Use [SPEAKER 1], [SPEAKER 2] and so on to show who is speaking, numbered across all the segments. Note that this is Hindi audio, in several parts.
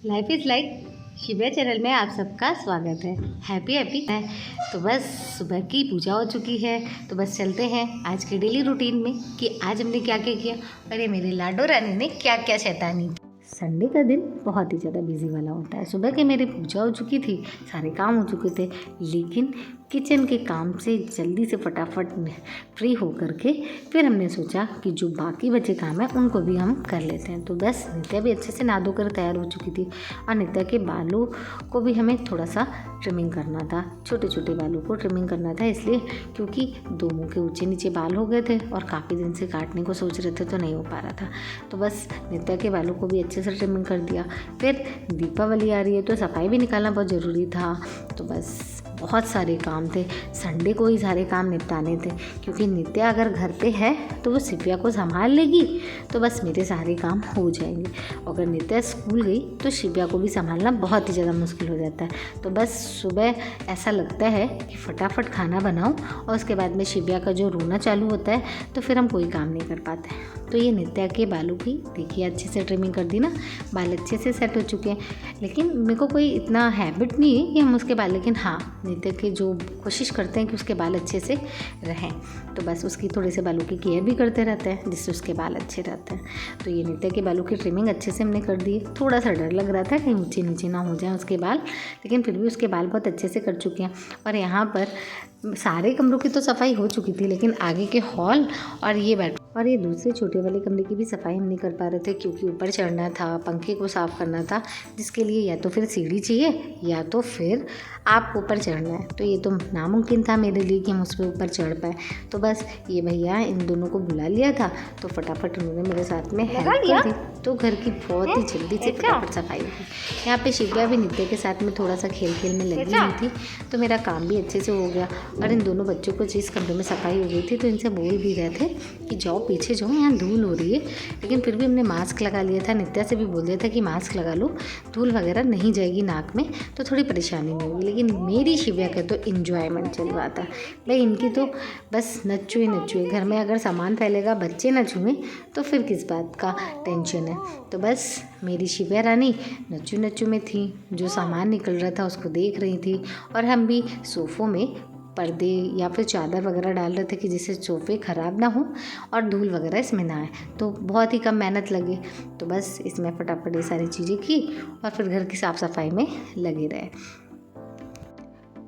[SPEAKER 1] लाइफ इज़ लाइक शिव्या चैनल में आप सबका स्वागत है। हैप्पी है। तो बस सुबह की पूजा हो चुकी है, तो बस चलते हैं आज के डेली रूटीन में कि आज हमने क्या क्या किया। अरे मेरी लाडो रानी ने क्या क्या शैतानी की। संडे का दिन बहुत ही ज़्यादा बिजी वाला होता है। सुबह के मेरी पूजा हो चुकी थी, सारे काम हो चुके थे, लेकिन किचन के काम से जल्दी से फटाफट फ्री हो करके फिर हमने सोचा कि जो बाकी बचे काम हैं उनको भी हम कर लेते हैं। तो बस नित्या भी अच्छे से नहा धो कर तैयार हो चुकी थी और नित्या के बालों को भी हमें थोड़ा सा ट्रिमिंग करना था, छोटे छोटे बालों को ट्रिमिंग करना था, इसलिए क्योंकि दो मुँह के ऊंचे नीचे बाल हो गए थे और काफ़ी दिन से काटने को सोच रहे थे तो नहीं हो पा रहा था। तो बस नित्या के बालों को भी अच्छे से ट्रिमिंग कर दिया। फिर दीपावली आ रही है तो सफाई भी निकालना बहुत ज़रूरी था। तो बस बहुत सारे काम थे, संडे को ही सारे काम निपटाने थे, क्योंकि नित्या अगर घर पे है तो वो शिव्या को संभाल लेगी, तो बस मेरे सारे काम हो जाएंगे। अगर नित्या स्कूल गई तो शिव्या को भी संभालना बहुत ही ज़्यादा मुश्किल हो जाता है। तो बस सुबह ऐसा लगता है कि फटाफट खाना बनाओ और उसके बाद में शिव्या का जो रोना चालू होता है तो फिर हम कोई काम नहीं कर पाते। तो ये नित्या के बालों की देखिए अच्छे से ट्रिमिंग कर दी ना, बाल अच्छे से सेट हो चुके हैं। लेकिन मेरे को कोई इतना हैबिट नहीं है कि हम उसके बाल, लेकिन हाँ नित्या के जो कोशिश करते हैं कि उसके बाल अच्छे से रहें, तो बस उसकी थोड़े से बालों की केयर भी करते रहते हैं जिससे उसके बाल अच्छे रहते हैं। तो ये नित्या के बालों की ट्रिमिंग अच्छे से हमने कर दी। थोड़ा सा डर लग रहा था कहीं ऊँचे नीचे ना हो जाए उसके बाल, लेकिन फिर भी उसके बाल बहुत अच्छे से कर चुके हैं। और यहाँ पर सारे कमरों की तो सफाई हो चुकी थी, लेकिन आगे के हॉल और ये दूसरे छोटे वाले कमरे की भी सफाई हम नहीं कर पा रहे थे, क्योंकि ऊपर चढ़ना था, पंखे को साफ़ करना था, जिसके लिए या तो फिर सीढ़ी चाहिए या तो फिर आप ऊपर चढ़ना है। तो ये तो नामुमकिन था मेरे लिए कि हम उस पर ऊपर चढ़ पाए। तो बस ये भैया इन दोनों को बुला लिया था, तो फटाफट उन्होंने मेरे साथ में हेल्प कर दी। तो घर की बहुत ही जल्दी से फटाफट सफाई हुई। यहाँ पे शिव्या भी नित्या के साथ में थोड़ा सा खेल में लगी हुई थी, तो मेरा काम भी अच्छे से हो गया। और इन दोनों बच्चों को जिस कमरे में सफाई हो गई थी तो इनसे बोल भी रहे थे कि जाओ पीछे जाओ, यहाँ धूल हो रही है, लेकिन फिर भी हमने मास्क लगा लिया था। नित्या से भी बोल दिया था कि मास्क लगा लो, धूल वगैरह नहीं जाएगी नाक में तो थोड़ी परेशानी नहीं होगी। लेकिन मेरी शिव्या का तो इन्जॉयमेंट चल रहा था, लेकिन इनकी तो बस नच्चुए नच्चुए। घर में अगर सामान फैलेगा बच्चे न छुएं तो फिर किस बात का टेंशन है। तो बस मेरी शिव्या रानी नच्चू नच्चू में थी, जो सामान निकल रहा था उसको देख रही थी, और हम भी सोफ़ों में पर्दे या फिर चादर वगैरह डाल रहे थे कि जिससे सोफ़े ख़राब ना हो और धूल वगैरह इसमें ना आए। तो बहुत ही कम मेहनत लगे, तो बस इसमें फटाफट ये सारी चीज़ें की और फिर घर की साफ़ सफाई में लगे रहे।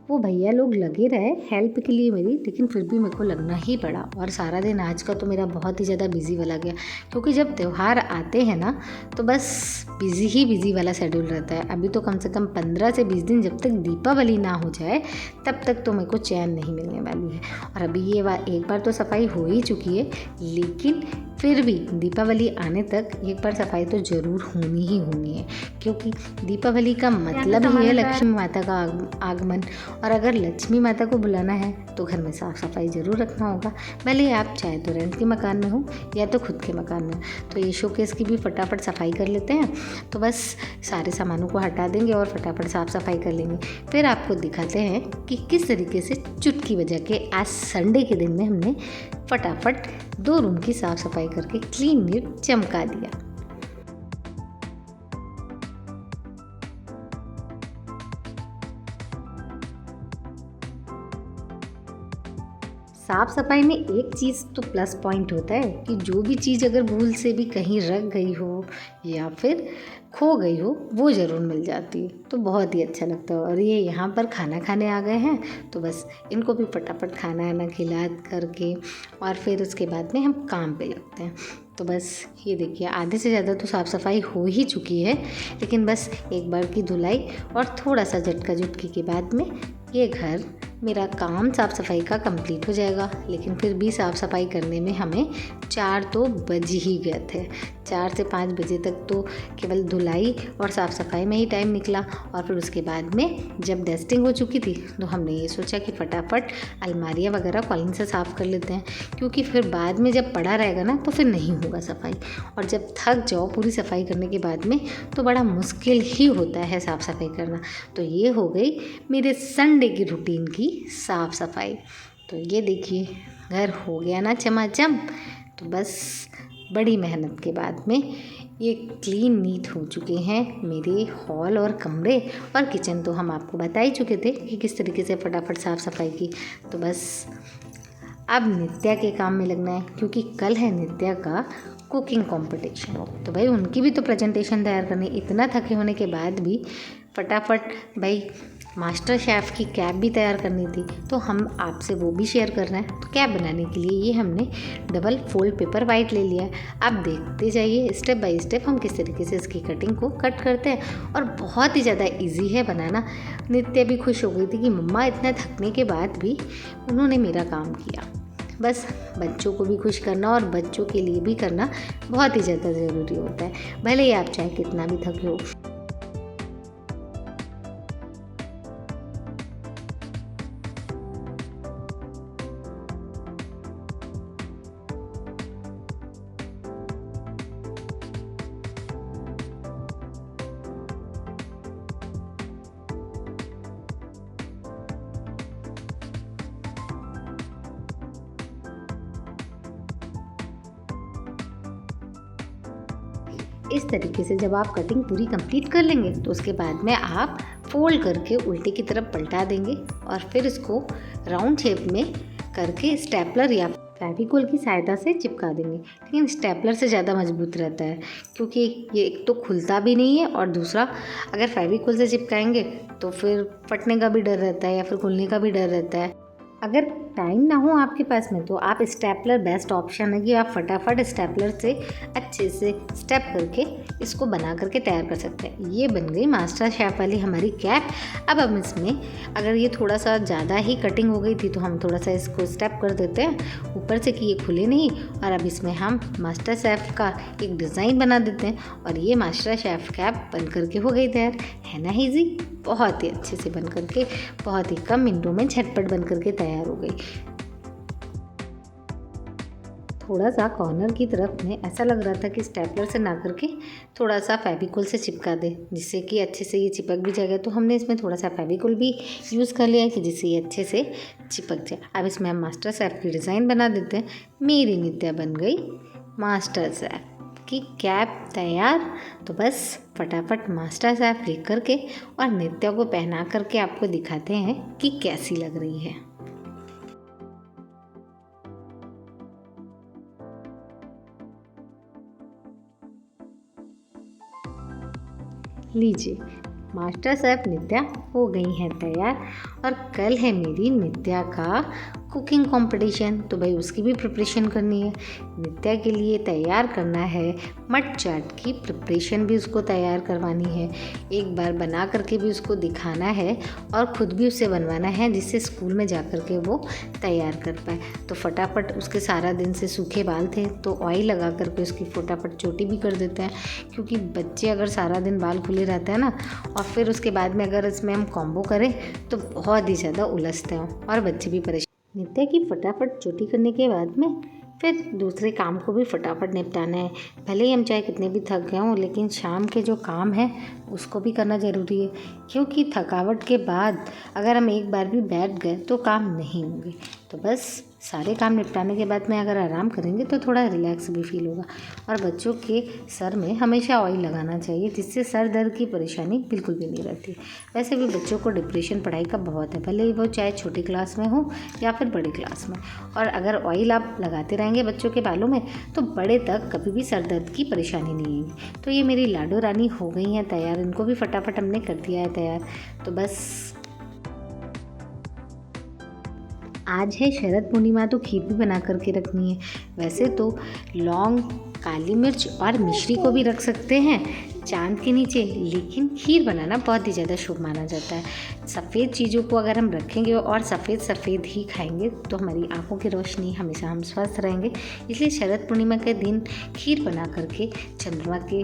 [SPEAKER 1] वो भैया लोग लगे रहे हेल्प के लिए मेरी, लेकिन फिर भी मेरे को लगना ही पड़ा। और सारा दिन आज का तो मेरा बहुत ही ज़्यादा बिजी वाला गया, क्योंकि जब त्यौहार आते हैं ना तो बस बिजी वाला शेड्यूल रहता है। अभी तो कम से कम 15 से 20 दिन जब तक दीपावली ना हो जाए तब तक तो मेरे को चैन नहीं मिलने वाली है। और अभी ये एक बार तो सफाई हो ही चुकी है, लेकिन फिर भी दीपावली आने तक एक बार सफाई तो ज़रूर होनी ही होनी है, क्योंकि दीपावली का मतलब ही है लक्ष्मी माता का आगमन। और अगर लक्ष्मी माता को बुलाना है तो घर में साफ़ सफाई ज़रूर रखना होगा, भले आप चाहे तो रेंट के मकान में हो या तो खुद के मकान में हो। तो ये शोकेस की भी फटाफट सफाई कर लेते हैं। तो बस सारे सामानों को हटा देंगे और फटाफट साफ़ सफाई कर लेंगे। फिर आपको दिखाते हैं कि किस तरीके से चुटकी बजा के आज संडे के दिन में हमने फटाफट 2 रूम की साफ़ सफाई करके क्लीन नीट चमका दिया। साफ़ सफाई में एक चीज़ तो प्लस पॉइंट होता है कि जो भी चीज़ अगर भूल से भी कहीं रख गई हो या फिर खो गई हो वो ज़रूर मिल जाती है, तो बहुत ही अच्छा लगता है। और ये यहाँ पर खाना खाने आ गए हैं, तो बस इनको भी फटाफट खाना आना खिला करके और फिर उसके बाद में हम काम पे लगते हैं। तो बस ये देखिए आधे से ज़्यादा तो साफ़ सफाई हो ही चुकी है, लेकिन बस एक बार की धुलाई और थोड़ा सा झटका झुटकी के बाद में ये घर मेरा काम साफ़ सफाई का कंप्लीट हो जाएगा। लेकिन फिर भी साफ़ सफाई करने में हमें 4 तो बज ही गए थे। 4 से 5 बजे तक तो केवल धुलाई और साफ़ सफाई में ही टाइम निकला। और फिर उसके बाद में जब डस्टिंग हो चुकी थी तो हमने ये सोचा कि फटाफट अलमारियाँ वगैरह कॉलिन से साफ़ कर लेते हैं, क्योंकि फिर बाद में जब पड़ा रहेगा ना तो फिर नहीं होगा सफाई। और जब थक जाओ पूरी सफाई करने के बाद में तो बड़ा मुश्किल ही होता है साफ़ सफाई करना। तो ये हो गई मेरे संडे की रूटीन की साफ़ सफाई। तो ये देखिए घर हो गया ना चमाचम। तो बस बड़ी मेहनत के बाद में ये क्लीन नीट हो चुके हैं मेरे हॉल और कमरे और किचन। तो हम आपको बता ही चुके थे कि किस तरीके से फटाफट साफ़ सफाई की। तो बस अब नित्या के काम में लगना है, क्योंकि कल है नित्या का कुकिंग कंपटीशन। तो भाई उनकी भी तो प्रेजेंटेशन तैयार करनी। इतना थके होने के बाद भी फटाफट भाई मास्टर शेफ़ की कैप भी तैयार करनी थी, तो हम आपसे वो भी शेयर कर रहे हैं। तो कैप बनाने के लिए ये हमने डबल फोल्ड पेपर वाइट ले लिया है। आप देखते जाइए स्टेप बाय स्टेप हम किस तरीके से इसकी कटिंग को कट करते हैं, और बहुत ही ज़्यादा इजी है बनाना। नित्या भी खुश हो गई थी कि मम्मा इतना थकने के बाद भी उन्होंने मेरा काम किया। बस बच्चों को भी खुश करना और बच्चों के लिए भी करना बहुत ही ज़्यादा ज़रूरी होता है, भले ही आप चाहे कितना भी थके हो। इस तरीके से जब आप कटिंग पूरी कंप्लीट कर लेंगे तो उसके बाद में आप फोल्ड करके उल्टे की तरफ पलटा देंगे और फिर इसको राउंड शेप में करके स्टेपलर या फेविकोल की सहायता से चिपका देंगे। लेकिन स्टेपलर से ज़्यादा मजबूत रहता है, क्योंकि ये एक तो खुलता भी नहीं है, और दूसरा अगर फेविकोल से चिपकाएंगे तो फिर फटने का भी डर रहता है या फिर खुलने का भी डर रहता है। अगर टाइम ना हो आपके पास में तो आप स्टेपलर बेस्ट ऑप्शन है कि आप फटाफट स्टेपलर से अच्छे से स्टेप करके इसको बना करके तैयार कर सकते हैं। ये बन गई मास्टर शेफ़ वाली हमारी कैप। अब हम इसमें अगर ये थोड़ा सा ज़्यादा ही कटिंग हो गई थी तो हम थोड़ा सा इसको स्टेप कर देते हैं ऊपर से कि ये खुले नहीं, और अब इसमें हम मास्टर शेफ़ का एक डिज़ाइन बना देते हैं, और ये मास्टर शेफ़ कैप बन करके हो गई तैयार। है ना ईजी, बहुत ही अच्छे से बन करके बहुत ही कम मिनटों में झटपट बन करके तैयार हो गई। थोड़ा सा कॉर्नर की तरफ में ऐसा लग रहा था कि स्टेपलर से ना करके थोड़ा सा फेविकोल से चिपका दे, जिससे कि अच्छे से ये चिपक भी जाएगा। तो हमने इसमें थोड़ा सा फेविकोल भी यूज़ कर लिया है कि जिससे ये अच्छे से चिपक जाए। अब इसमें हम मास्टर शेफ़ की डिज़ाइन बना देते हैं। मेरी नित्या बन गई मास्टर शेफ़ की कैप तैयार। तो बस फटाफट मास्टर शेफ़ लेकर करके और नित्या को पहना करके आपको दिखाते हैं कि कैसी लग रही है। लीजिए, मास्टर शेफ़ नित्या हो गई हैं तैयार, और कल है मेरी नित्या का कुकिंग कंपटीशन। तो भाई उसकी भी प्रिपरेशन करनी है। नित्या के लिए तैयार करना है मट चाट की प्रिपरेशन भी उसको तैयार करवानी है, एक बार बना करके भी उसको दिखाना है और ख़ुद भी उसे बनवाना है, जिससे स्कूल में जा कर के वो तैयार कर पाए। तो फटाफट उसके सारा दिन से सूखे बाल थे तो ऑयल लगा करके उसकी फटाफट चोटी भी कर देते हैं, क्योंकि बच्चे अगर सारा दिन बाल खुले रहते हैं ना, और फिर उसके बाद में अगर इसमें हम कॉम्बो करें तो बहुत ही ज़्यादा उलझते हैं और बच्चे भी परेशान। नित्या की फटाफट चोटी करने के बाद में फिर दूसरे काम को भी फटाफट निपटाना है। भले ही हम चाहे कितने भी थक गए हों, लेकिन शाम के जो काम है उसको भी करना ज़रूरी है, क्योंकि थकावट के बाद अगर हम एक बार भी बैठ गए तो काम नहीं होंगे। तो बस सारे काम निपटाने के बाद में अगर आराम करेंगे तो थोड़ा रिलैक्स भी फील होगा। और बच्चों के सर में हमेशा ऑयल लगाना चाहिए, जिससे सर दर्द की परेशानी बिल्कुल भी नहीं रहती। वैसे भी बच्चों को डिप्रेशन पढ़ाई का बहुत है, भले ही वो चाहे छोटी क्लास में हो या फिर बड़ी क्लास में। और अगर ऑयल आप लगाते रहेंगे बच्चों के बालों में तो बड़े तक कभी भी सर दर्द की परेशानी नहीं होगी। तो ये मेरी लाडो रानी हो गई हैं तैयार, इनको भी फटाफट हमने कर दिया है तैयार। तो बस आज है शरद पूर्णिमा, तो खीर भी बना करके रखनी है। वैसे तो लौंग, काली मिर्च और मिश्री को भी रख सकते हैं चांद के नीचे, लेकिन खीर बनाना बहुत ही ज़्यादा शुभ माना जाता है। सफ़ेद चीज़ों को अगर हम रखेंगे और सफ़ेद ही खाएंगे तो हमारी आंखों की रोशनी, हमेशा हम स्वस्थ रहेंगे। इसलिए शरद पूर्णिमा के दिन खीर बना करके चंद्रमा के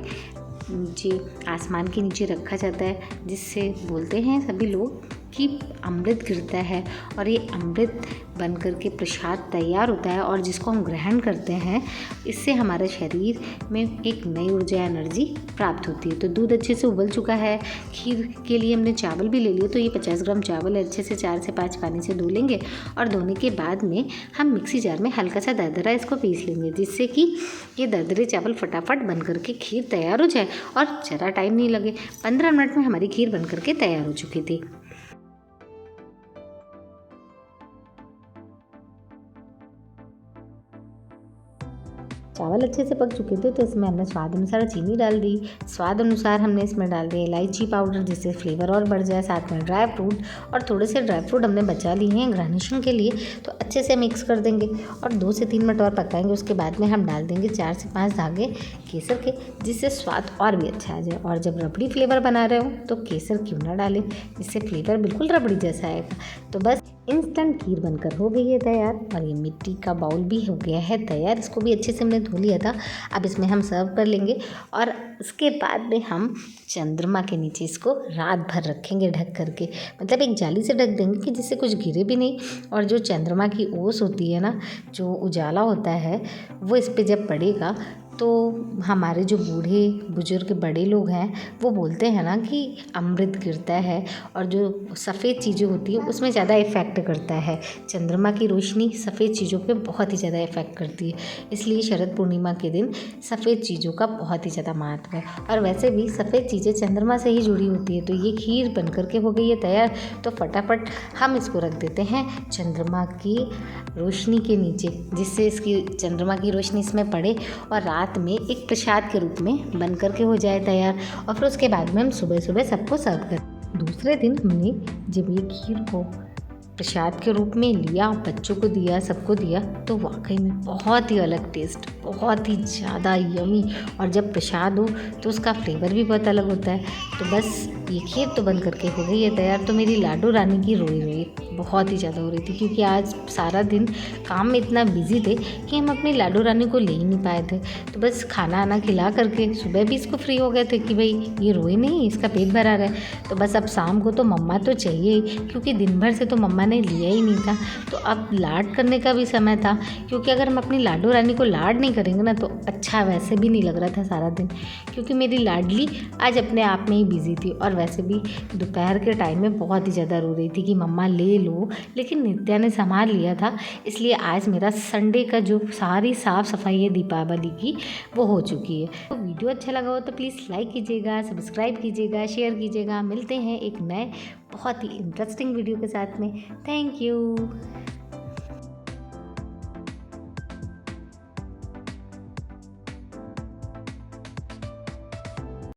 [SPEAKER 1] नीचे, आसमान के नीचे रखा जाता है, जिससे बोलते हैं सभी लोग कि अमृत गिरता है और ये अमृत बन कर के प्रसाद तैयार होता है और जिसको हम ग्रहण करते हैं, इससे हमारे शरीर में एक नई ऊर्जा एनर्जी प्राप्त होती है। तो दूध अच्छे से उबल चुका है, खीर के लिए हमने चावल भी ले लिए। तो ये 50 ग्राम चावल अच्छे से 4 से 5 पानी से धो लेंगे और धोने के बाद में हम मिक्सी जार में हल्का सा दरदरा इसको पीस लेंगे, जिससे कि ये दरदरे चावल फटाफट बन करके खीर तैयार हो जाए और ज़रा टाइम नहीं लगे। 15 मिनट में हमारी खीर बन करके तैयार हो चुकी थी। चावल अच्छे से पक चुके थे तो इसमें हमने स्वाद अनुसार चीनी डाल दी। स्वाद अनुसार हमने इसमें डाल दिया इलायची पाउडर, जिससे फ्लेवर और बढ़ जाए। साथ में ड्राई फ्रूट, और थोड़े से ड्राई फ्रूट हमने बचा लिए हैं ग्रेजुएशन के लिए। तो अच्छे से मिक्स कर देंगे और 2 से 3 मिनट और पकाएंगे। उसके बाद में हम डाल देंगे 4 से 5 धागे केसर के, जिससे स्वाद और भी अच्छा आ जाए। और जब रबड़ी फ्लेवर बना रहे हो तो केसर क्यों ना डालें, इससे फ्लेवर बिल्कुल रबड़ी जैसा आएगा। तो बस इंस्टेंट खीर बनकर हो गई है तैयार। और ये मिट्टी का बाउल भी हो गया है तैयार, इसको भी अच्छे से हमने धो लिया था। अब इसमें हम सर्व कर लेंगे और उसके बाद में हम चंद्रमा के नीचे इसको रात भर रखेंगे ढक करके। मतलब एक जाली से ढक देंगे कि जिससे कुछ गिरे भी नहीं। और जो चंद्रमा की ओस होती है ना, जो उजाला होता है, वो इस पर जब पड़ेगा तो हमारे जो बूढ़े बुजुर्ग बड़े लोग हैं वो बोलते हैं ना कि अमृत गिरता है। और जो सफ़ेद चीज़ें होती है उसमें ज़्यादा इफ़ेक्ट करता है। चंद्रमा की रोशनी सफ़ेद चीज़ों पे बहुत ही ज़्यादा इफ़ेक्ट करती है, इसलिए शरद पूर्णिमा के दिन सफ़ेद चीज़ों का बहुत ही ज़्यादा महत्व है। और वैसे भी सफ़ेद चीज़ें चंद्रमा से ही जुड़ी होती है। तो ये खीर बन करके हो गई है तैयार। तो फटाफट हम इसको रख देते हैं चंद्रमा की रोशनी के नीचे, जिससे इसकी चंद्रमा की रोशनी इसमें पड़े और रात में एक प्रसाद के रूप में बन करके हो जाए तैयार। और फिर उसके बाद में हम सुबह सुबह सबको सर्व कर। दूसरे दिन हमने जब ये खीर को प्रसाद के रूप में लिया, बच्चों को दिया, सबको दिया, तो वाकई में बहुत ही अलग टेस्ट, बहुत ही ज़्यादा यमी। और जब प्रसाद हो तो उसका फ्लेवर भी बहुत अलग होता है। तो बस ये खीर तो बन करके हो गई है तैयार। तो मेरी लाडो रानी की रोई बहुत ही ज़्यादा हो रही थी, क्योंकि आज सारा दिन काम में इतना बिजी थे कि हम अपनी लाडो रानी को ले ही नहीं पाए थे। तो बस खाना आना खिला करके सुबह भी इसको फ्री हो गए थे कि भाई ये रोए नहीं, इसका पेट भरा रहा है। तो बस अब शाम को तो मम्मा तो चाहिए ही, क्योंकि दिन भर से तो मम्मा ने लिया ही नहीं था। तो अब लाड करने का भी समय था, क्योंकि अगर हम अपनी लाडो रानी को लाड नहीं करेंगे ना तो अच्छा वैसे भी नहीं लग रहा था सारा दिन। क्योंकि मेरी लाडली आज अपने आप में ही बिजी थी और वैसे भी दोपहर के टाइम में बहुत ही ज़्यादा रो रही थी कि मम्मा ले लो, लेकिन नित्या ने संभाल लिया था। इसलिए आज मेरा संडे का जो सारी साफ़ सफाई है दीपावली की, वो हो चुकी है। तो वीडियो अच्छा लगा हो तो प्लीज़ लाइक कीजिएगा, सब्सक्राइब कीजिएगा, शेयर कीजिएगा। मिलते हैं एक नए बहुत ही इंटरेस्टिंग वीडियो के साथ में। Thank you.